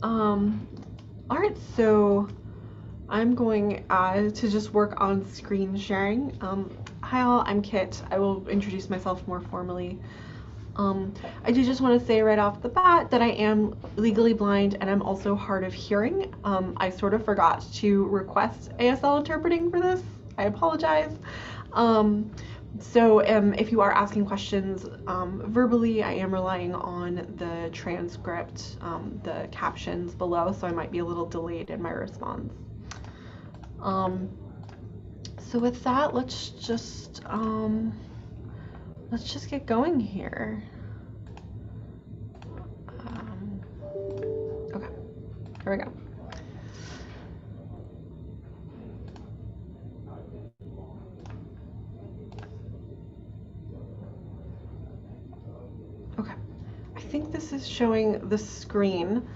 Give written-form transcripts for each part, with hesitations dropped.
Um, all right, so I'm going to just work on screen sharing. Hi all, I'm Kit. I will introduce myself more formally. I do just want to say right off the bat that I am legally blind and I'm also hard of hearing. I sort of forgot to request ASL interpreting for this. I apologize. Um, so if you are asking questions verbally, I am relying on the transcript, the captions below, so I might be a little delayed in my response. Um, so with that, let's just get going here. Um, okay, here we go. Okay, I think this is showing the screen.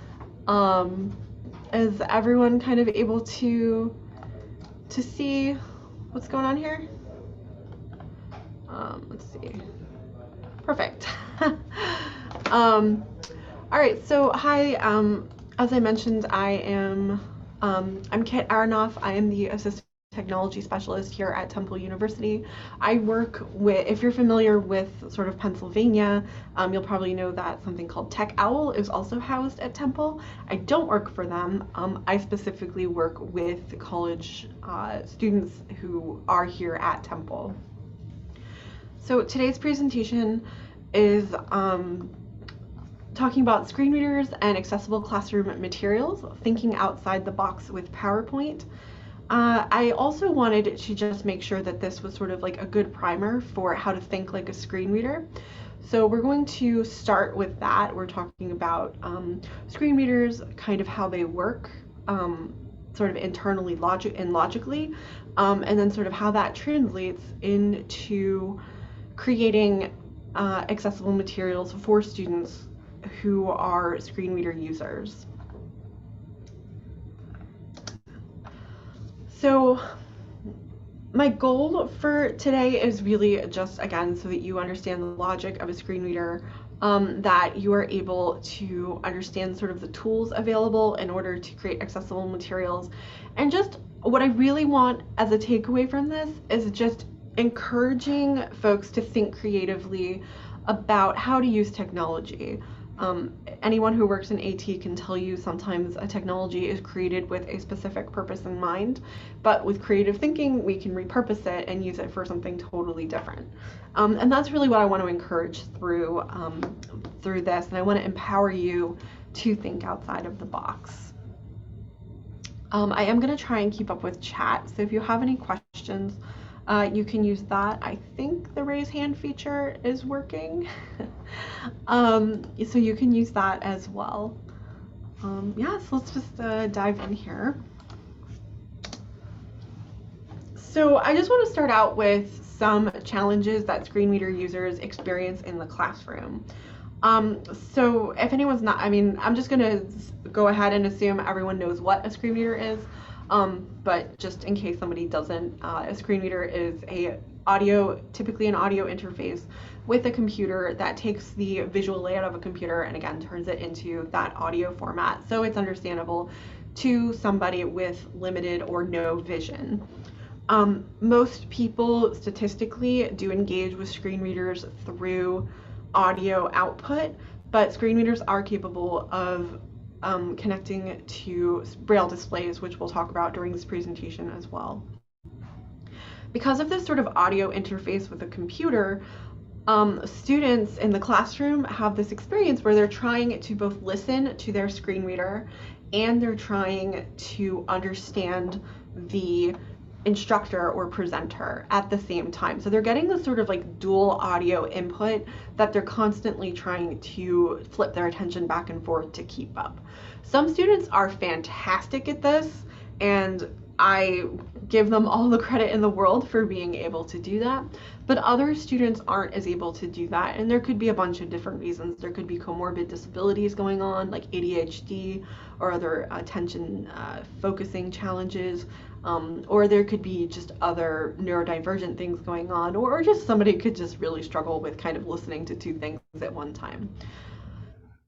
Um, is everyone kind of able to see what's going on here? Let's see. Perfect. All right, so hi. As I mentioned, I'm Kit Aronoff. I am the assistant technology specialist here at Temple University. I work with, if you're familiar with sort of Pennsylvania, you'll probably know that something called Tech Owl is also housed at Temple. I don't work for them. I specifically work with college students who are here at Temple. So today's presentation is talking about screen readers and accessible classroom materials, thinking outside the box with PowerPoint. I also wanted to just make sure that this was sort of like a good primer for how to think like a screen reader. So we're going to start with that. We're talking about screen readers, kind of how they work, sort of internally logically, and then sort of how that translates into creating accessible materials for students who are screen reader users. So my goal for today is really just, again, so that you understand the logic of a screen reader, that you are able to understand sort of the tools available in order to create accessible materials. And just what I really want as a takeaway from this is just encouraging folks to think creatively about how to use technology. Anyone who works in AT can tell you sometimes a technology is created with a specific purpose in mind, but with creative thinking, we can repurpose it and use it for something totally different. And that's really what I want to encourage through this, and I want to empower you to think outside of the box. I am going to try and keep up with chat, so if you have any questions, you can use that. I think the raise hand feature is working. So you can use that as well. Yeah, so let's just dive in here. So I just want to start out with some challenges that screen reader users experience in the classroom. So if anyone's not, I'm just going to go ahead and assume everyone knows what a screen reader is. But just in case somebody doesn't, a screen reader is typically an audio interface with a computer that takes the visual layout of a computer and again turns it into that audio format so it's understandable to somebody with limited or no vision. Most people statistically do engage with screen readers through audio output, but screen readers are capable of connecting to braille displays, which we'll talk about during this presentation as well. Because of this sort of audio interface with a computer, students in the classroom have this experience where they're trying to both listen to their screen reader and they're trying to understand the instructor or presenter at the same time. So they're getting this sort of like dual audio input that they're constantly trying to flip their attention back and forth to keep up. Some students are fantastic at this, and I give them all the credit in the world for being able to do that, but other students aren't as able to do that, and there could be a bunch of different reasons. There could be comorbid disabilities going on, like ADHD or other attention focusing challenges, or there could be just other neurodivergent things going on, or just somebody could just really struggle with kind of listening to two things at one time.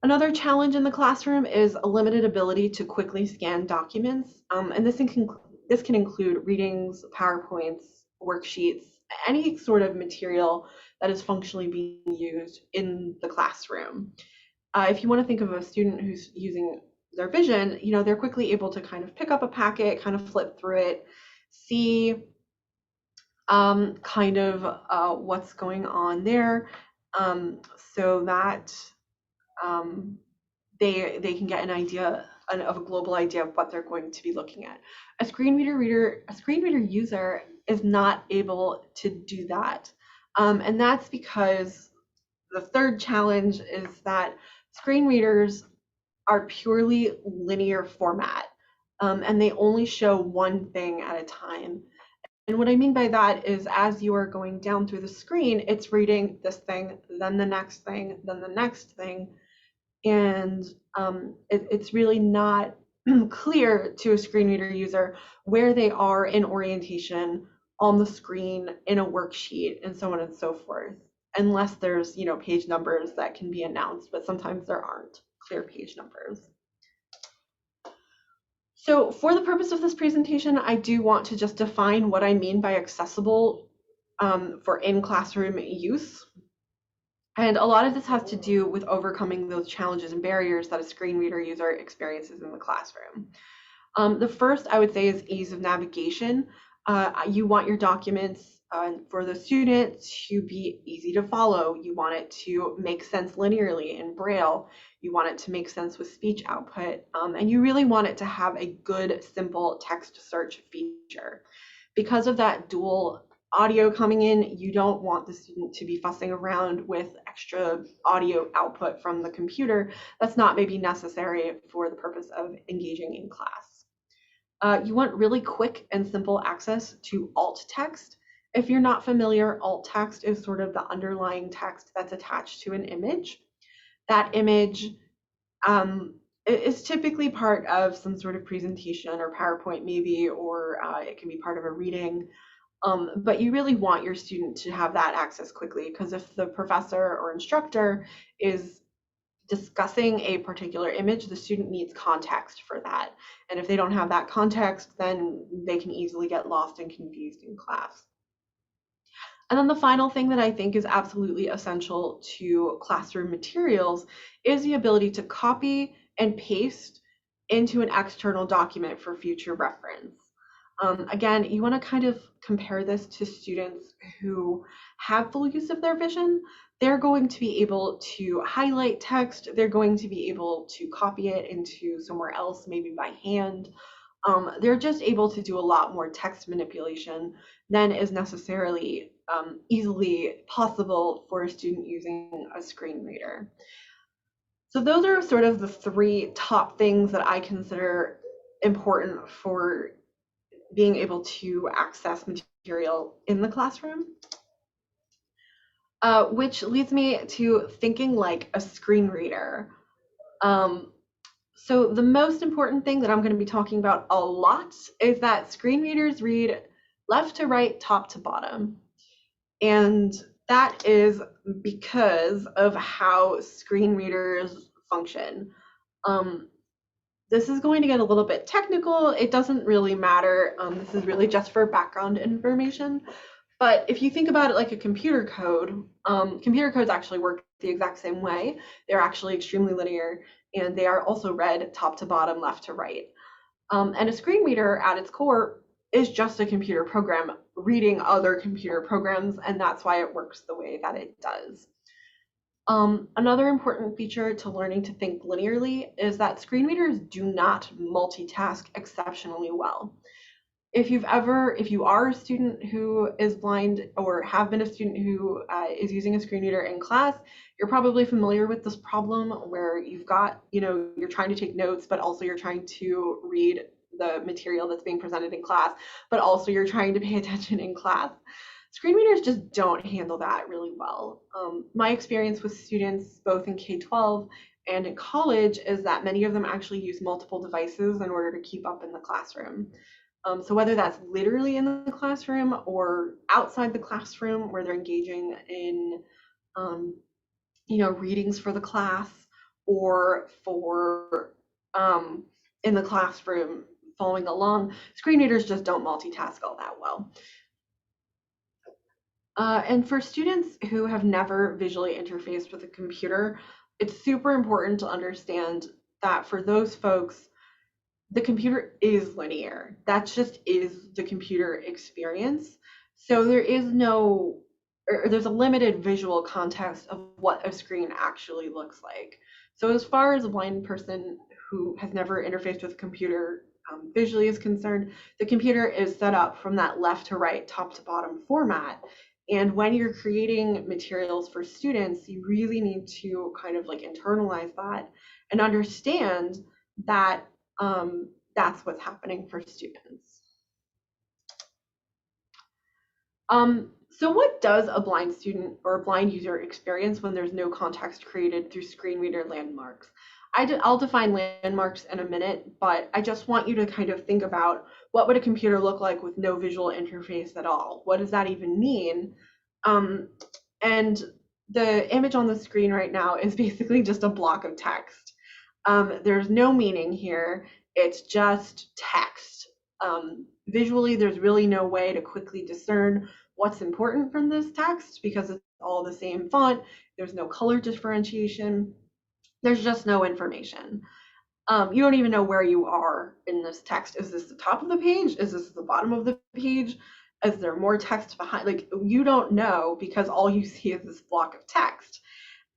Another challenge in the classroom is a limited ability to quickly scan documents, and this can include readings, PowerPoints, worksheets, any sort of material that is functionally being used in the classroom. If you want to think of a student who's using their vision, they're quickly able to kind of pick up a packet, kind of flip through it, see kind of what's going on there, so that um, they can get an idea of a global idea of what they're going to be looking at. A screen reader user is not able to do that, and that's because the third challenge is that screen readers are purely linear format, and they only show one thing at a time. And what I mean by that is as you are going down through the screen, it's reading this thing, then the next thing, then the next thing. And it's really not clear to a screen reader user where they are in orientation on the screen in a worksheet and so on and so forth, unless there's page numbers that can be announced, but sometimes there aren't clear page numbers. So for the purpose of this presentation, I do want to just define what I mean by accessible for in-classroom use. And a lot of this has to do with overcoming those challenges and barriers that a screen reader user experiences in the classroom. The first, I would say, is ease of navigation. You want your documents for the student to be easy to follow. You want it to make sense linearly in Braille. You want it to make sense with speech output. And you really want it to have a good, simple text search feature. Because of that dual audio coming in, you don't want the student to be fussing around with extra audio output from the computer that's not maybe necessary for the purpose of engaging in class. You want really quick and simple access to alt text. If you're not familiar, alt text is sort of the underlying text that's attached to an image. That image is typically part of some sort of presentation or PowerPoint maybe, or it can be part of a reading. But you really want your student to have that access quickly, because if the professor or instructor is discussing a particular image, the student needs context for that. And if they don't have that context, then they can easily get lost and confused in class. And then the final thing that I think is absolutely essential to classroom materials is the ability to copy and paste into an external document for future reference. Again, you want to kind of compare this to students who have full use of their vision. They're going to be able to highlight text. They're going to be able to copy it into somewhere else, maybe by hand. They're just able to do a lot more text manipulation than is necessarily easily possible for a student using a screen reader. So those are sort of the three top things that I consider important for being able to access material in the classroom, which leads me to thinking like a screen reader. So the most important thing that I'm going to be talking about a lot is that screen readers read left to right, top to bottom. And that is because of how screen readers function. This is going to get a little bit technical. It doesn't really matter. This is really just for background information. But if you think about it like a computer code, computer codes actually work the exact same way. They're actually extremely linear, and they are also read top to bottom, left to right. And a screen reader at its core is just a computer program reading other computer programs, and that's why it works the way that it does. Another important feature to learning to think linearly is that screen readers do not multitask exceptionally well. If you are a student who is blind or have been a student who is using a screen reader in class, you're probably familiar with this problem where you've got, you're trying to take notes, but also you're trying to read the material that's being presented in class, but also you're trying to pay attention in class. Screen readers just don't handle that really well. My experience with students both in K-12 and in college is that many of them actually use multiple devices in order to keep up in the classroom. So whether that's literally in the classroom or outside the classroom where they're engaging in, readings for the class, or for in the classroom following along. Screen readers just don't multitask all that well. And for students who have never visually interfaced with a computer, it's super important to understand that for those folks, the computer is linear. That just is the computer experience. So there is no, or there's a limited visual context of what a screen actually looks like. So as far as a blind person who has never interfaced with a computer visually is concerned, the computer is set up from that left to right, top to bottom format. And when you're creating materials for students, you really need to kind of like internalize that and understand that that's what's happening for students. So what does a blind student or a blind user experience when there's no context created through screen reader landmarks? I'll define landmarks in a minute, but I just want you to kind of think about what would a computer look like with no visual interface at all? What does that even mean? And the image on the screen right now is basically just a block of text. There's no meaning here. It's just text. Visually, there's really no way to quickly discern what's important from this text because it's all the same font. There's no color differentiation. There's just no information. You don't even know where you are in this text. Is this the top of the page? Is this the bottom of the page? Is there more text behind? Like, you don't know because all you see is this block of text.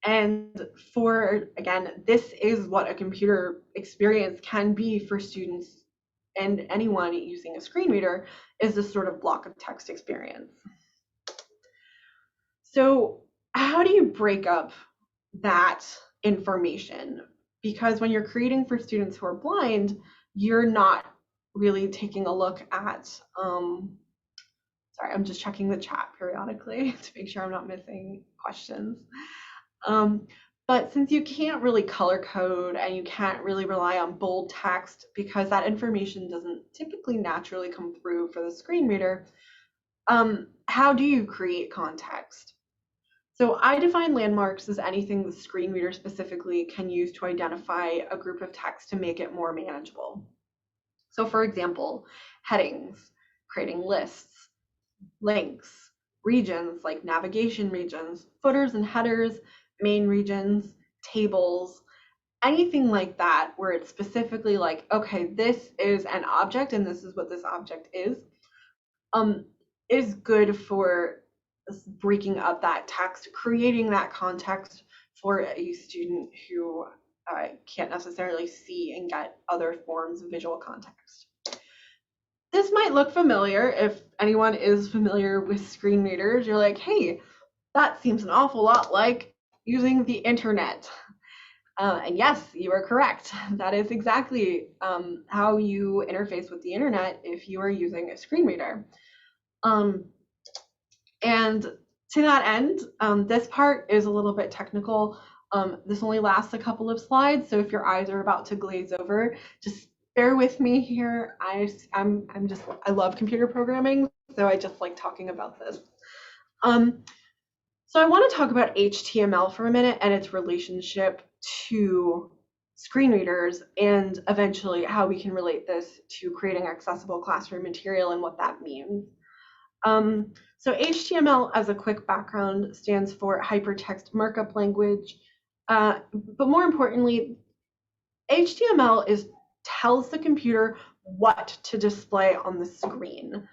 And for, again, this is what a computer experience can be for students and anyone using a screen reader, is this sort of block of text experience. So how do you break up that information? Because when you're creating for students who are blind, you're not really taking a look at, sorry, I'm just checking the chat periodically to make sure I'm not missing questions. But since you can't really color code and you can't really rely on bold text because that information doesn't typically naturally come through for the screen reader, how do you create context? So I define landmarks as anything the screen reader specifically can use to identify a group of text to make it more manageable. So for example, headings, creating lists, links, regions like navigation regions, footers and headers, main regions, tables, anything like that where it's specifically like, okay, this is an object and this is what this object is good for breaking up that text, creating that context for a student who can't necessarily see and get other forms of visual context. This might look familiar if anyone is familiar with screen readers. You're like, hey, that seems an awful lot like using the internet. And yes, you are correct. That is exactly how you interface with the internet if you are using a screen reader. And to that end, this part is a little bit technical. This only lasts a couple of slides, so if your eyes are about to glaze over, just bear with me here. I love computer programming, so I just like talking about this. So I want to talk about HTML for a minute and its relationship to screen readers and eventually how we can relate this to creating accessible classroom material and what that means. So HTML, as a quick background, stands for Hypertext Markup Language. But more importantly, HTML tells the computer what to display on the screen.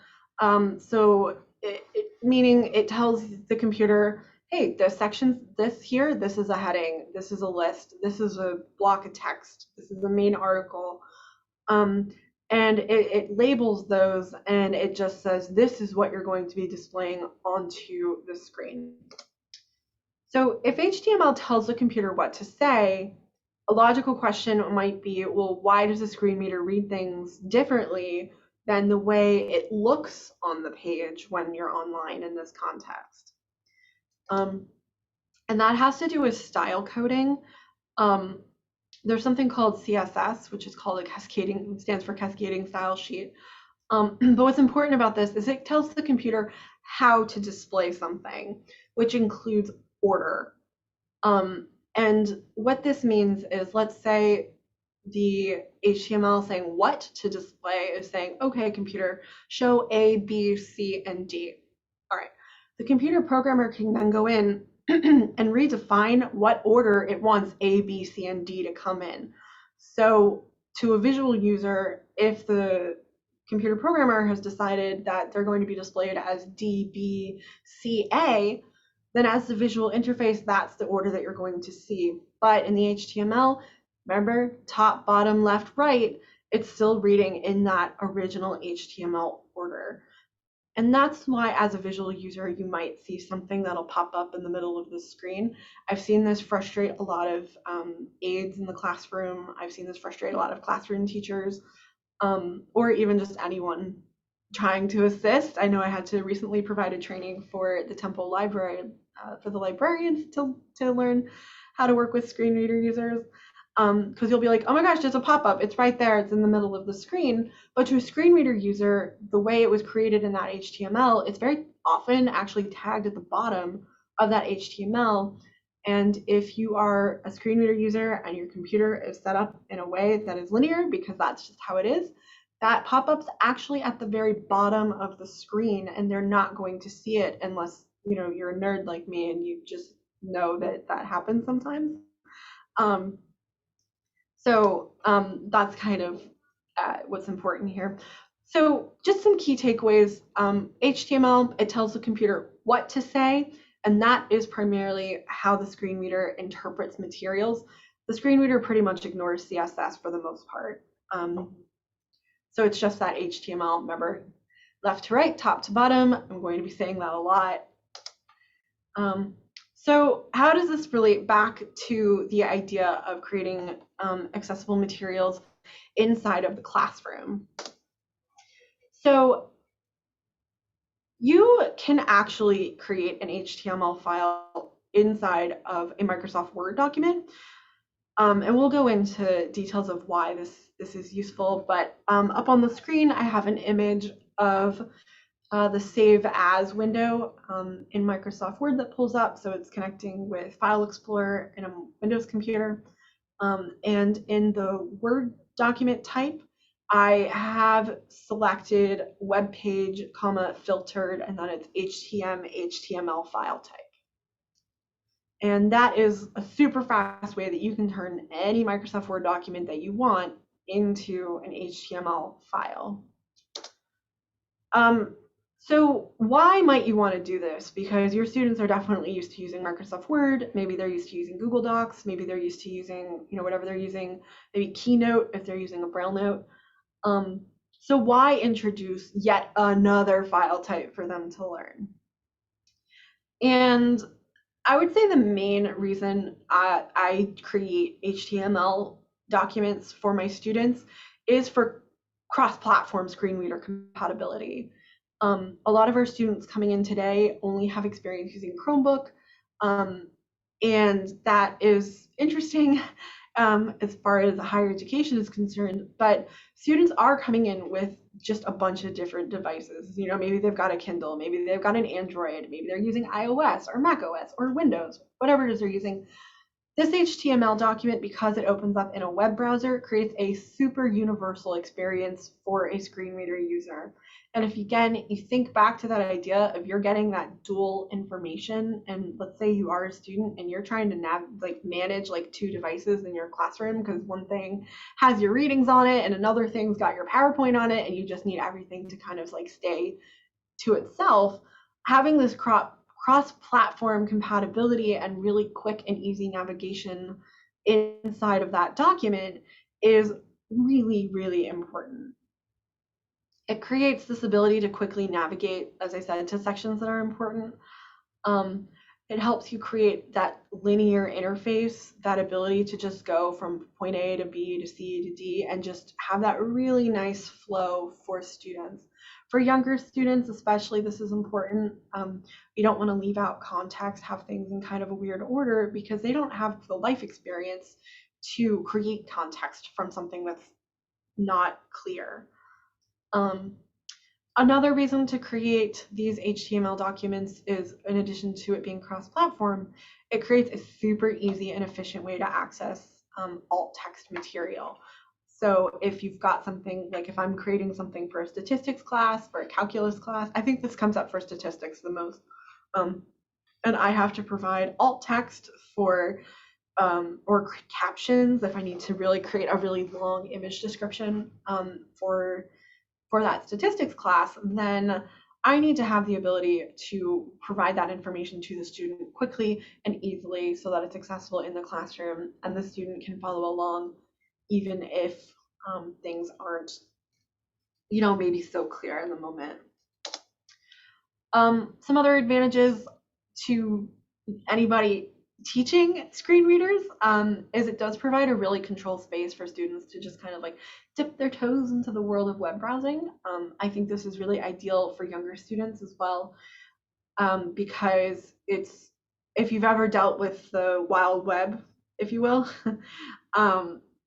Meaning it tells the computer, hey, this section's this here, this is a heading, this is a list, this is a block of text, this is the main article. And it labels those and it just says, this is what you're going to be displaying onto the screen. So if HTML tells the computer what to say, a logical question might be, well, why does a screen reader read things differently than the way it looks on the page when you're online in this context? And that has to do with style coding. There's something called CSS, which is called stands for cascading style sheet. But what's important about this is it tells the computer how to display something, which includes order. And what this means is, let's say the HTML saying what to display is saying, okay, computer, show A, B, C, and D. All right. The computer programmer can then go in and redefine what order it wants A, B, C, and D to come in. So to a visual user, if the computer programmer has decided that they're going to be displayed as D, B, C, A, then as the visual interface, that's the order that you're going to see. But in the HTML, remember, top, bottom, left, right, it's still reading in that original HTML order. And that's why, as a visual user, you might see something that'll pop up in the middle of the screen. I've seen this frustrate a lot of aides in the classroom. I've seen this frustrate a lot of classroom teachers, or even just anyone trying to assist. I know I had to recently provide a training for the Temple Library for the librarians to learn how to work with screen reader users. Because you'll be like, oh my gosh, there's a pop-up. It's right there. It's in the middle of the screen. But to a screen reader user, the way it was created in that HTML, it's very often actually tagged at the bottom of that HTML. And if you are a screen reader user and your computer is set up in a way that is linear, because that's just how it is, that pop-up's actually at the very bottom of the screen, and they're not going to see it unless, you know, you're a nerd like me and you just know that that happens sometimes. That's kind of what's important here. So just some key takeaways. HTML, it tells the computer what to say, and that is primarily how the screen reader interprets materials. The screen reader pretty much ignores CSS for the most part. So it's just that HTML, remember, left to right, top to bottom. I'm going to be saying that a lot. So how does this relate back to the idea of creating accessible materials inside of the classroom? So you can actually create an HTML file inside of a Microsoft Word document. And we'll go into details of why this is useful, but up on the screen, I have an image of the Save As window in Microsoft Word that pulls up, so it's connecting with File Explorer in a Windows computer. And in the Word document type, I have selected web page, filtered, and then it's HTML file type. And that is a super fast way that you can turn any Microsoft Word document that you want into an HTML file. So why might you want to do this? Because your students are definitely used to using Microsoft Word. Maybe they're used to using Google Docs. Maybe they're used to using, whatever they're using, maybe Keynote if they're using a Braille note. So why introduce yet another file type for them to learn? And I would say the main reason I create HTML documents for my students is for cross-platform screen reader compatibility. A lot of our students coming in today only have experience using Chromebook, and that is interesting as far as higher education is concerned, but students are coming in with just a bunch of different devices. Maybe they've got a Kindle, maybe they've got an Android, maybe they're using iOS or Mac OS or Windows, whatever it is they're using. This HTML document, because it opens up in a web browser, creates a super universal experience for a screen reader user. And if, again, you think back to that idea of you're getting that dual information, and let's say you are a student and you're trying to manage two devices in your classroom because one thing has your readings on it and another thing's got your PowerPoint on it, and you just need everything to kind of stay to itself, having this cross-platform compatibility and really quick and easy navigation inside of that document is really, really important. It creates this ability to quickly navigate, as I said, to sections that are important. It helps you create that linear interface, that ability to just go from point A to B to C to D and just have that really nice flow for students. For younger students, especially, this is important. You don't want to leave out context, have things in kind of a weird order because they don't have the life experience to create context from something that's not clear. Another reason to create these HTML documents is, in addition to it being cross-platform, it creates a super easy and efficient way to access alt text material. So if you've got something, like if I'm creating something for a statistics class, for a calculus class, I think this comes up for statistics the most, um, and I have to provide alt text for or captions if I need to really create a really long image description for that statistics class, then I need to have the ability to provide that information to the student quickly and easily so that it's accessible in the classroom and the student can follow along even if things aren't, maybe so clear in the moment. Some other advantages to anybody teaching screen readers is it does provide a really controlled space for students to just kind of like dip their toes into the world of web browsing. I think this is really ideal for younger students as well, because if you've ever dealt with the wild web, if you will,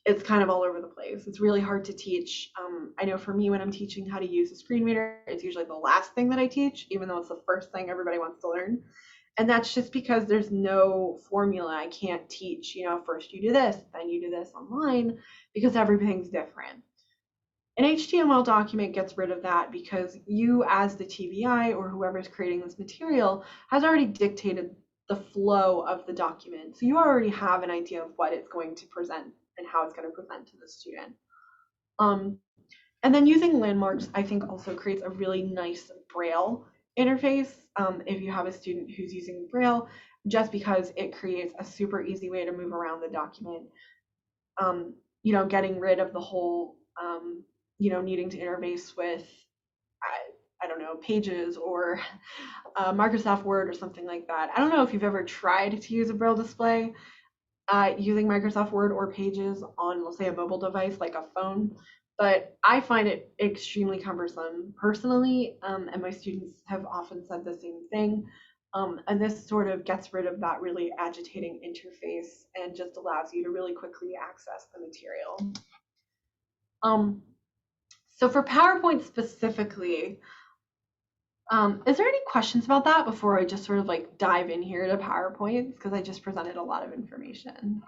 it's kind of all over the place. It's really hard to teach. I know for me, when I'm teaching how to use a screen reader, it's usually the last thing that I teach, even though it's the first thing everybody wants to learn. And that's just because there's no formula. I can't teach, first you do this, then you do this online, because everything's different. An HTML document gets rid of that because you, as the TVI or whoever's creating this material, has already dictated the flow of the document. So you already have an idea of what it's going to present and how it's going to present to the student. And then using landmarks, I think, also creates a really nice Braille interface if you have a student who's using Braille, just because it creates a super easy way to move around the document. Getting rid of the whole, needing to interface with, I don't know, Pages or Microsoft Word or something like that. I don't know if you've ever tried to use a Braille display using Microsoft Word or Pages on, let's say, a mobile device like a phone, but I find it extremely cumbersome personally, and my students have often said the same thing. And this sort of gets rid of that really agitating interface and just allows you to really quickly access the material. So for PowerPoint specifically, is there any questions about that before I just sort of like dive in here to PowerPoints? Because I just presented a lot of information.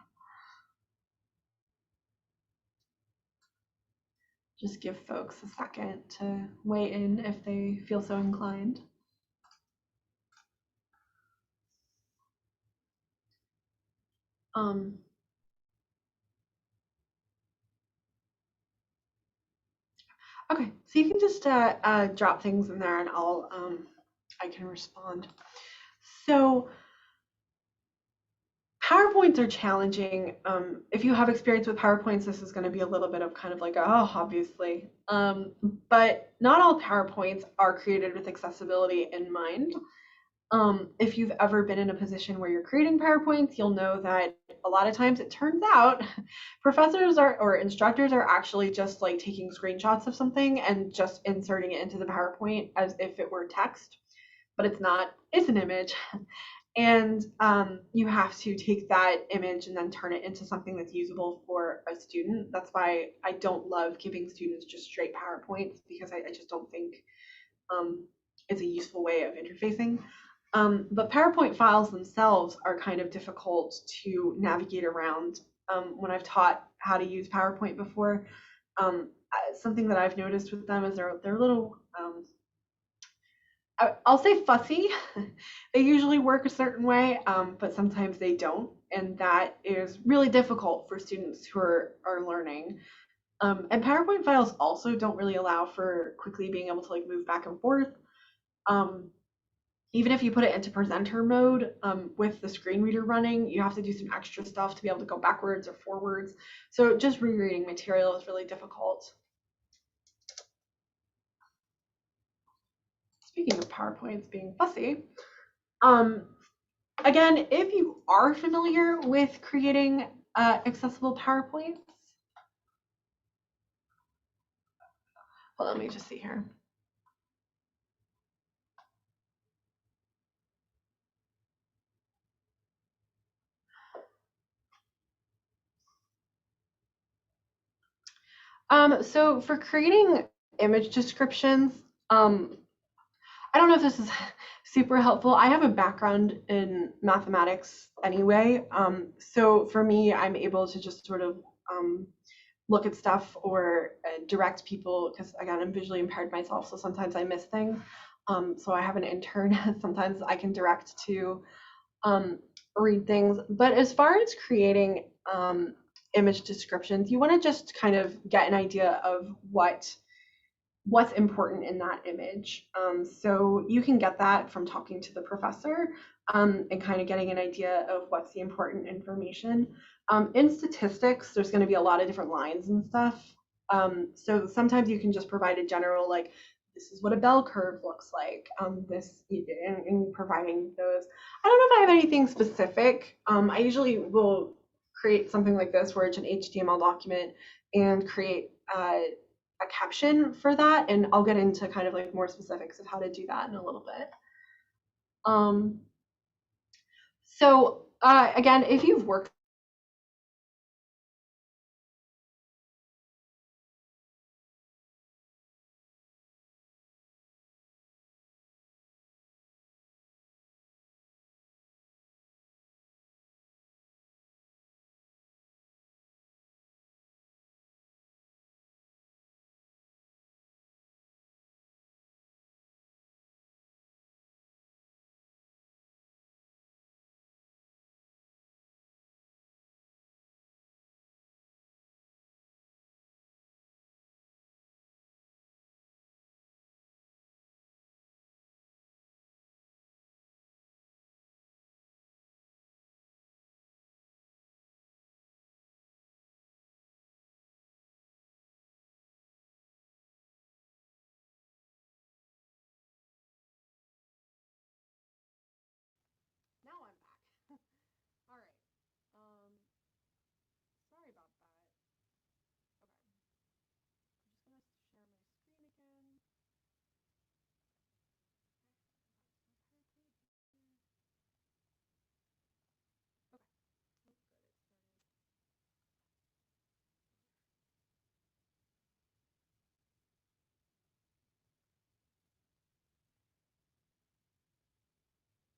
Just give folks a second to weigh in if they feel so inclined. Okay, so you can just drop things in there and I can respond. So PowerPoints are challenging. If you have experience with PowerPoints, this is going to be a little bit of kind of like, oh, obviously. But not all PowerPoints are created with accessibility in mind. If you've ever been in a position where you're creating PowerPoints, you'll know that a lot of times it turns out professors or instructors are actually just like taking screenshots of something and just inserting it into the PowerPoint as if it were text, but it's not, it's an image. And you have to take that image and then turn it into something that's usable for a student. That's why I don't love giving students just straight PowerPoints, because I just don't think it's a useful way of interfacing. But PowerPoint files themselves are kind of difficult to navigate around. When I've taught how to use PowerPoint before, something that I've noticed with them is they're a little, I'll say fussy. They usually work a certain way, but sometimes they don't, and that is really difficult for students who are learning. And PowerPoint files also don't really allow for quickly being able to like move back and forth. Even if you put it into presenter mode with the screen reader running, you have to do some extra stuff to be able to go backwards or forwards. So just rereading material is really difficult. Speaking of PowerPoints being fussy, again, if you are familiar with creating accessible PowerPoints, well, let me just see here. So for creating image descriptions, Um, I don't know if this is super helpful. I have a background in mathematics anyway. So for me, I'm able to just sort of um, look at stuff or direct people because, again, I'm visually impaired myself. So sometimes I miss things. So I have an intern. Sometimes I can direct to um, read things. But as far as creating image descriptions, you want to just kind of get an idea of what's important in that image. So you can get that from talking to the professor and kind of getting an idea of what's the important information. In statistics, there's going to be a lot of different lines and stuff. So sometimes you can just provide a general, like, this is what a bell curve looks like. This in providing those. I don't know if I have anything specific. I usually will create something like this where it's an HTML document and create a caption for that, and I'll get into kind of like more specifics of how to do that in a little bit. Um, so again, if you've worked, now I'm back. All right. Um, Sorry about that. Okay, I'm just gonna share my screen again. Okay, good. It started.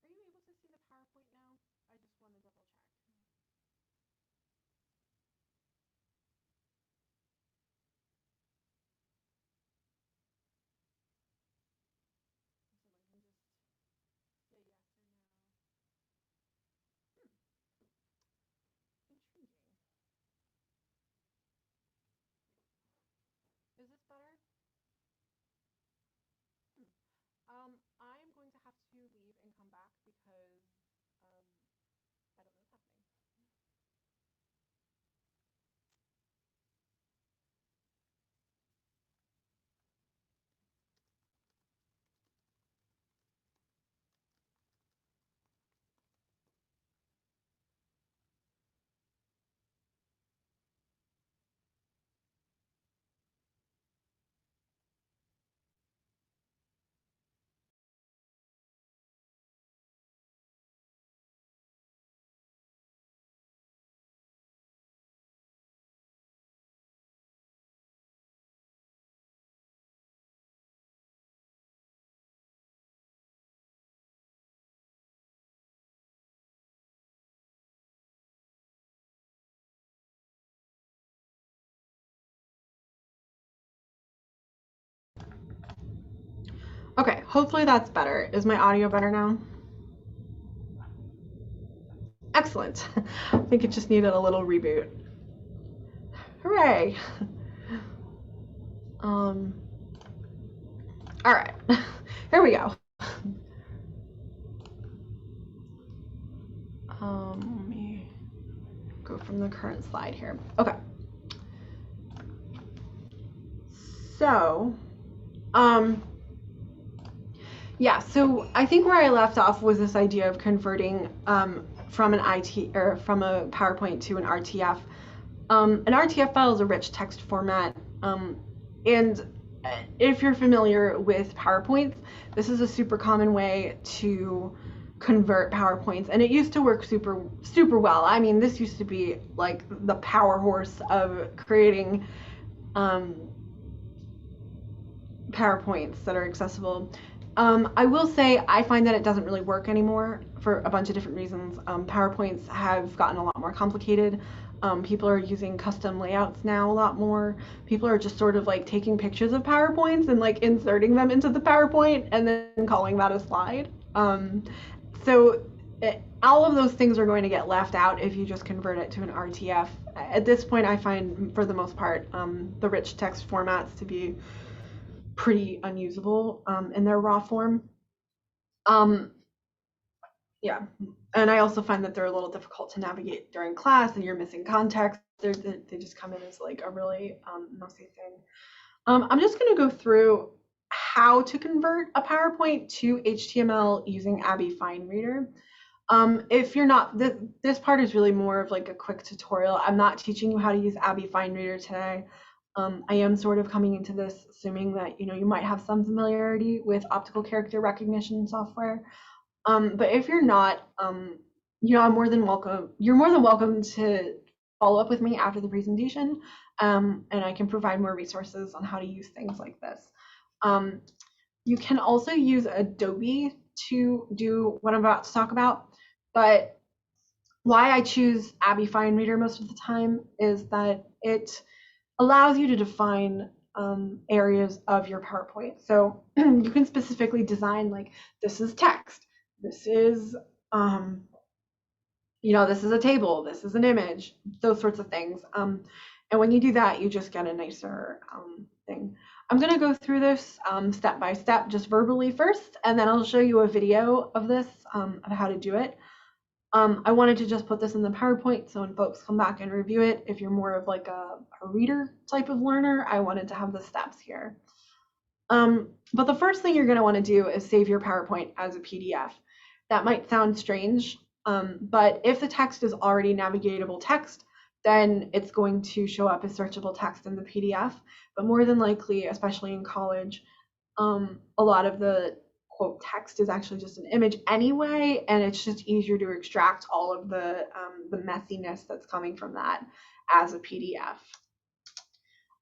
Are you able to see the PowerPoint now? I just want to double check. Someone can just say yes or no. Intriguing. Is this better? Hmm. I'm going to have to leave and come back because um, I don't know what's happening. Okay, hopefully that's better. Is my audio better now? Excellent. I think it just needed a little reboot. Hooray! Um, all right, here we go. Let me go from the current slide here. Okay. So, um, yeah, so I think where I left off was this idea of converting from an IT or from a PowerPoint to an RTF. An RTF file is a rich text format, and if you're familiar with PowerPoints, this is a super common way to convert PowerPoints, and it used to work super well. I mean, this used to be like the power horse of creating um, PowerPoints that are accessible. I will say I find that it doesn't really work anymore for a bunch of different reasons. PowerPoints have gotten a lot more complicated. People are using custom layouts now a lot more. People are just sort of like taking pictures of PowerPoints and like inserting them into the PowerPoint and then calling that a slide. So all of those things are going to get left out if you just convert it to an RTF. At this point, I find, for the most part, the rich text formats to be pretty unusable in their raw form. Yeah, and I also find that they're a little difficult to navigate during class, and you're missing context. They just come in as like a really messy thing. I'm just going to go through how to convert a PowerPoint to HTML using Abby FineReader. If you're not, this part is really more of like a quick tutorial. I'm not teaching you how to use Abby FineReader today. I am sort of coming into this assuming that you might have some familiarity with optical character recognition software. But if you're not, I'm more than welcome. You're more than welcome to follow up with me after the presentation, and I can provide more resources on how to use things like this. You can also use Adobe to do what I'm about to talk about, but why I choose Abby FineReader most of the time is that it allows you to define areas of your PowerPoint. So you can specifically design like, this is text, this is, this is a table, this is an image, those sorts of things. And when you do that, you just get a nicer thing. I'm going to go through this step by step, just verbally first, and then I'll show you a video of this, of how to do it. I wanted to just put this in the PowerPoint so when folks come back and review it, if you're more of like a reader type of learner, I wanted to have the steps here. But the first thing you're going to want to do is save your PowerPoint as a PDF. That might sound strange, but if the text is already navigatable text, then it's going to show up as searchable text in the PDF. But more than likely, especially in college, a lot of the quote text is actually just an image anyway, and it's just easier to extract all of the messiness that's coming from that as a PDF.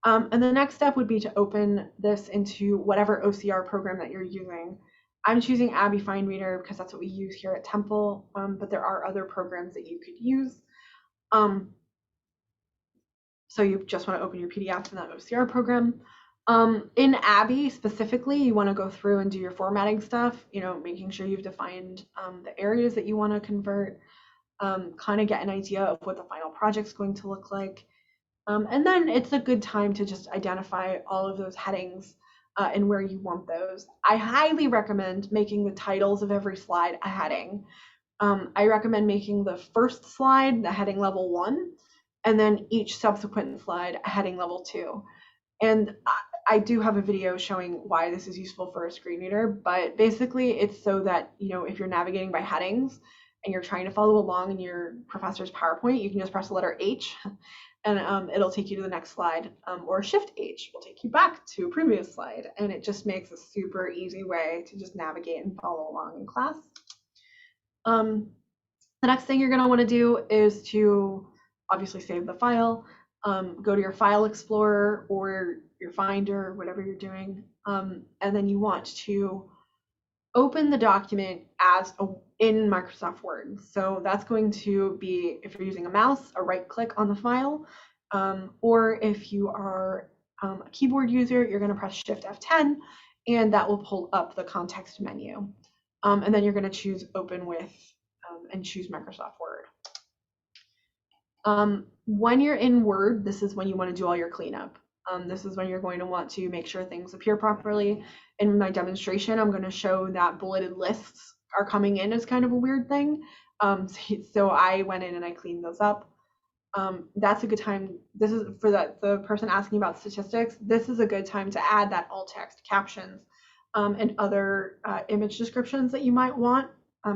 And the next step would be to open this into whatever OCR program that you're using. I'm choosing Abby FineReader because that's what we use here at Temple, but there are other programs that you could use. So you just want to open your PDF in that OCR program. In Abby specifically, you want to go through and do your formatting stuff, making sure you've defined the areas that you want to convert, kind of get an idea of what the final project's going to look like. And then it's a good time to just identify all of those headings and where you want those. I highly recommend making the titles of every slide a heading. I recommend making the first slide the heading level 1, and then each subsequent slide a heading level 2. And I do have a video showing why this is useful for a screen reader, but basically it's so that, if you're navigating by headings and you're trying to follow along in your professor's PowerPoint, you can just press the letter H and it'll take you to the next slide, or Shift H will take you back to a previous slide. And it just makes a super easy way to just navigate and follow along in class. The next thing you're going to want to do is to obviously save the file. Go to your file explorer or your Finder, whatever you're doing, and then you want to open the document in Microsoft Word. So that's going to be, if you're using a mouse, a right click on the file, or if you are a keyboard user, you're going to press Shift F10, and that will pull up the context menu. And then you're going to choose Open With and choose Microsoft Word. When you're in Word, this is when you want to do all your cleanup. This is when you're going to want to make sure things appear properly. In my demonstration, I'm going to show that bulleted lists are coming in as kind of a weird thing. So I went in and I cleaned those up. That's a good time. This is for the person asking about statistics. This is a good time to add that alt text captions and other image descriptions that you might want.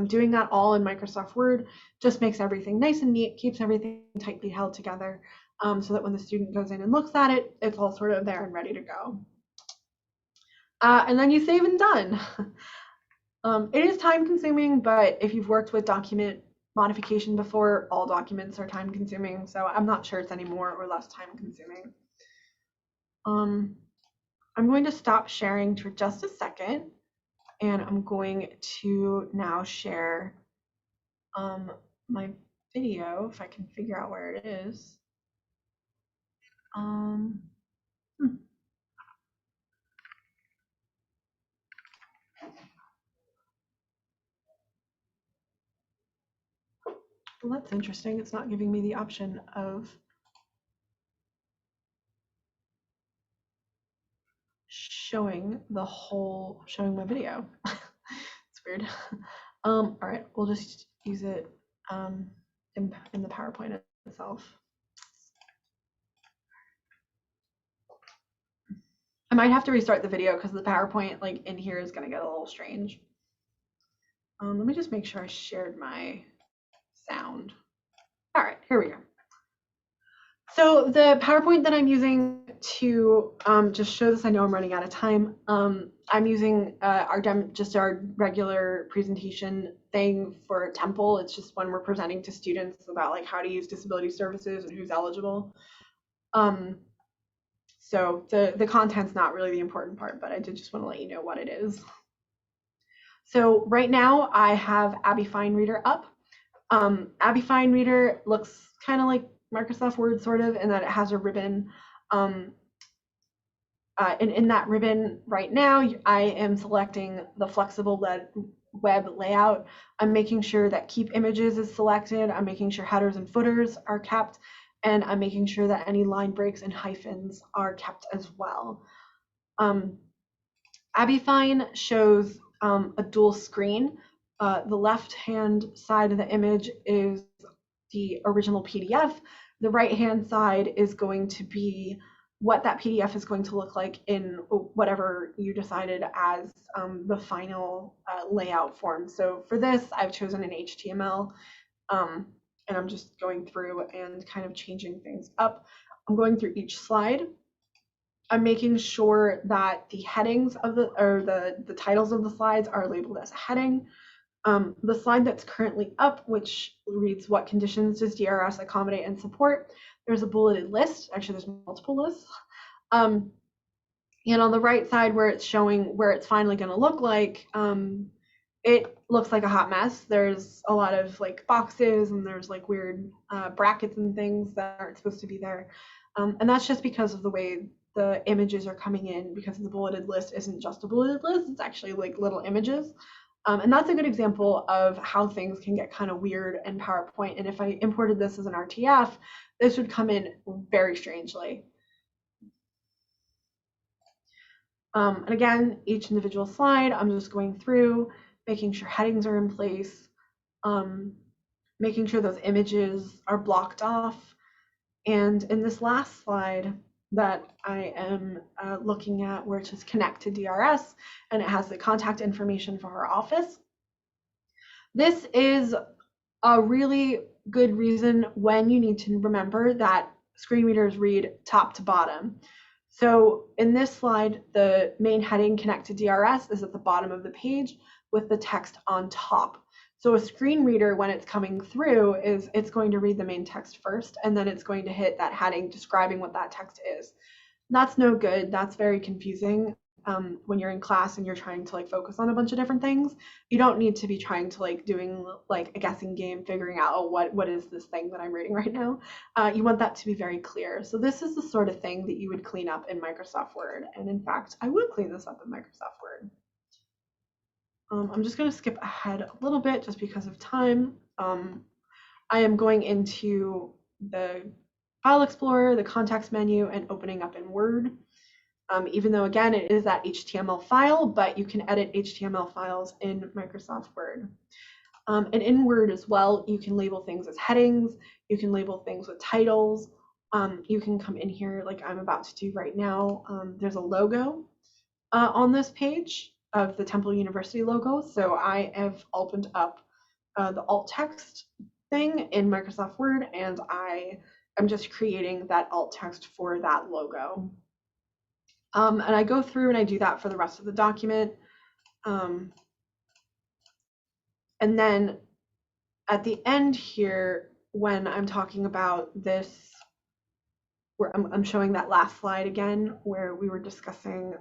Doing that all in Microsoft Word just makes everything nice and neat, keeps everything tightly held together, so that when the student goes in and looks at it, it's all sort of there and ready to go. And then you save and done. It is time consuming, but if you've worked with document modification before, all documents are time consuming, so I'm not sure it's any more or less time consuming. I'm going to stop sharing for just a second, and I'm going to now share my video, if I can figure out where it is. Um, well, that's interesting. It's not giving me the option of showing my video. It's weird. All right, we'll just use it in the PowerPoint itself. I might have to restart the video because the PowerPoint like in here is gonna get a little strange. Let me just make sure I shared my sound. All right, here we go. So the PowerPoint that I'm using to just show this, I know I'm running out of time. I'm using just our regular presentation thing for Temple. It's just when we're presenting to students about like how to use disability services and who's eligible. So the content's not really the important part, but I did just want to let you know what it is. So right now I have Abby Fine Reader up. Abby Fine Reader looks kind of like Microsoft Word sort of, in that it has a ribbon. And in that ribbon right now, I am selecting the flexible web layout. I'm making sure that keep images is selected. I'm making sure headers and footers are kept. And I'm making sure that any line breaks and hyphens are kept as well. Abby Fine shows a dual screen. The left-hand side of the image is the original PDF. The right-hand side is going to be what that PDF is going to look like in whatever you decided as the final layout form. So for this, I've chosen an HTML, and I'm just going through and kind of changing things up. I'm going through each slide. I'm making sure that the headings of the titles of the slides are labeled as a heading. The slide that's currently up, which reads what conditions does DRS accommodate and support, there's a bulleted list. Actually, there's multiple lists. And on the right side where it's showing where it's finally going to look like, it looks like a hot mess. There's a lot of like boxes and there's like weird brackets and things that aren't supposed to be there. And that's just because of the way the images are coming in, because the bulleted list isn't just a bulleted list, it's actually like little images. And that's a good example of how things can get kind of weird in PowerPoint. And if I imported this as an RTF, this would come in very strangely. And again, each individual slide, I'm just going through, making sure headings are in place, making sure those images are blocked off. And in this last slide that I am looking at, where it says connect to DRS, and it has the contact information for her office. This is a really good reason when you need to remember that screen readers read top to bottom. So in this slide, the main heading connect to DRS is at the bottom of the page with the text on top. So a screen reader, when it's coming through, it's going to read the main text first, and then it's going to hit that heading describing what that text is. That's no good. That's very confusing. When you're in class and you're trying to like focus on a bunch of different things, you don't need to be trying to like doing like a guessing game, figuring out, oh, what is this thing that I'm reading right now? You want that to be very clear. So this is the sort of thing that you would clean up in Microsoft Word. And in fact, I would clean this up in Microsoft Word. I'm just going to skip ahead a little bit just because of time. I am going into the File Explorer, the Context menu, and opening up in Word. Even though, again, it is that HTML file, but you can edit HTML files in Microsoft Word. And in Word as well, you can label things as headings, you can label things with titles, you can come in here like I'm about to do right now. There's a logo on this page of the Temple University logo, so I have opened up the alt text thing in Microsoft Word, and I am just creating that alt text for that logo. And I go through and I do that for the rest of the document. And then at the end here, when I'm talking about this where I'm showing that last slide again where we were discussing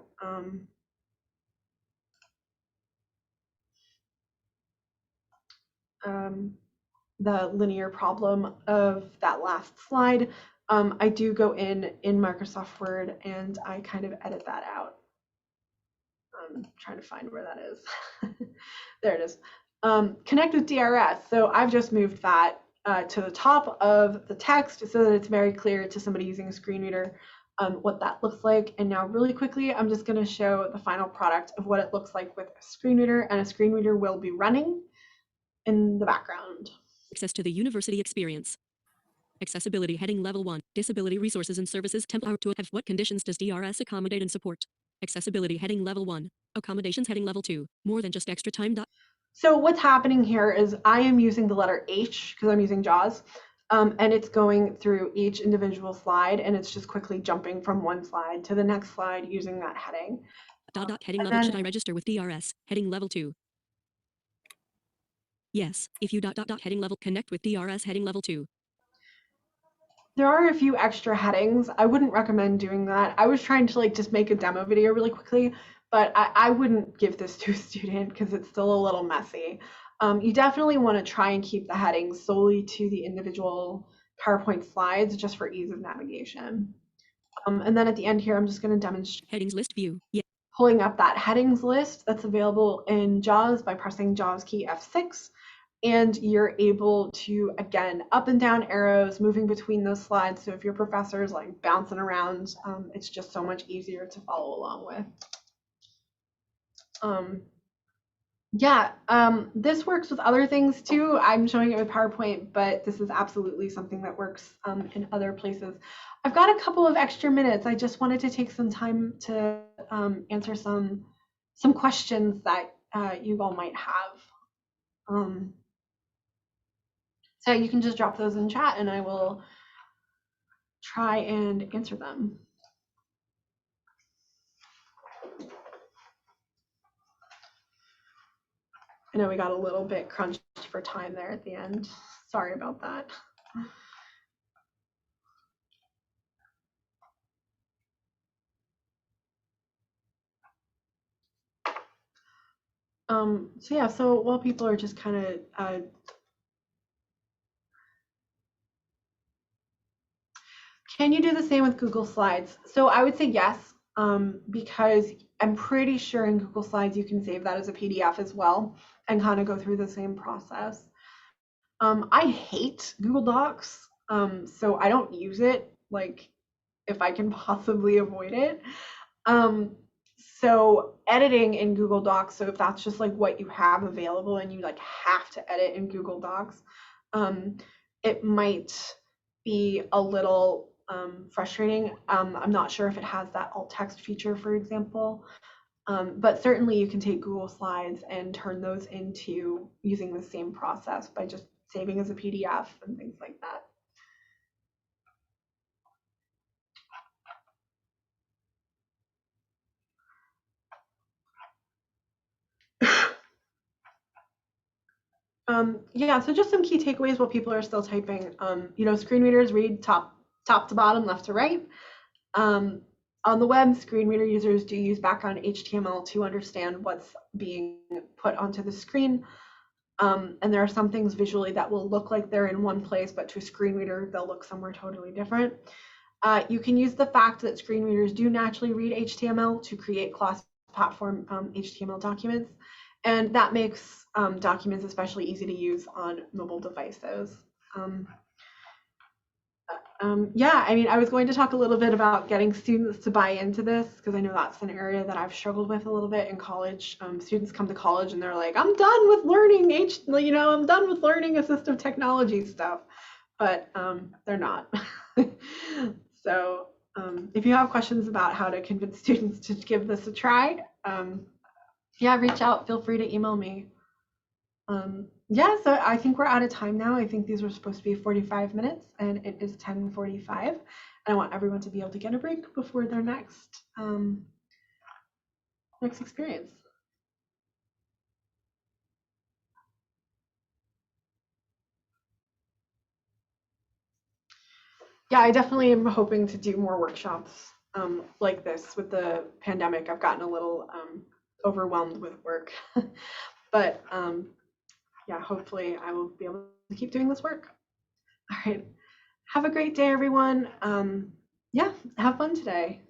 the linear problem of that last slide. I do go in Microsoft Word and I kind of edit that out. I'm trying to find where that is. There it is. Connect with DRS. So I've just moved that to the top of the text so that it's very clear to somebody using a screen reader what that looks like. And now really quickly, I'm just going to show the final product of what it looks like with a screen reader, and a screen reader will be running in the background. Access to the university experience. Accessibility heading level 1. Disability resources and services template to have what conditions does DRS accommodate and support? Accessibility heading level 1. Accommodations heading level 2. More than just extra time. So what's happening here is I am using the letter H because I'm using JAWS, and it's going through each individual slide, and it's just quickly jumping from one slide to the next slide using that heading. Heading level. Should I register with DRS? Heading level 2. Yes, if you heading level. Connect with DRS heading level 2. There are a few extra headings. I wouldn't recommend doing that. I was trying to just make a demo video really quickly, but I wouldn't give this to a student because it's still a little messy. You definitely want to try and keep the headings solely to the individual PowerPoint slides just for ease of navigation. And then at the end here, I'm just going to demonstrate headings list view. Yeah. Pulling up that headings list that's available in JAWS by pressing JAWS key F6. And you're able to, again, up and down arrows, moving between those slides. So if your professor is bouncing around, it's just so much easier to follow along with. This works with other things too. I'm showing it with PowerPoint, but this is absolutely something that works in other places. I've got a couple of extra minutes. I just wanted to take some time to answer some questions that you all might have. So you can just drop those in chat and I will try and answer them. I know we got a little bit crunched for time there at the end. Sorry about that. So while people are just kind of can you do the same with Google Slides? So I would say yes, because I'm pretty sure in Google Slides you can save that as a PDF as well and kind of go through the same process. I hate Google Docs, so I don't use it if I can possibly avoid it. So editing in Google Docs, so if that's just what you have available and you have to edit in Google Docs, it might be a little frustrating. I'm not sure if it has that alt text feature, for example, but certainly you can take Google Slides and turn those into using the same process by just saving as a PDF and things like that. So just some key takeaways while people are still typing. Screen readers read top to bottom, left to right. On the web, screen reader users do use background HTML to understand what's being put onto the screen. And there are some things visually that will look like they're in one place, but to a screen reader, they'll look somewhere totally different. You can use the fact that screen readers do naturally read HTML to create cross-platform HTML documents. And that makes documents especially easy to use on mobile devices. I was going to talk a little bit about getting students to buy into this because I know that's an area that I've struggled with a little bit in college. Students come to college and they're like, I'm done with learning I'm done with learning assistive technology stuff, but they're not. So if you have questions about how to convince students to give this a try, reach out. Feel free to email me. So I think we're out of time now. I think these were supposed to be 45 minutes and it is 10:45. And I want everyone to be able to get a break before their next experience. Yeah, I definitely am hoping to do more workshops like this. With the pandemic, I've gotten a little overwhelmed with work. But yeah, hopefully I will be able to keep doing this work. All right. Have a great day, everyone. Yeah, have fun today.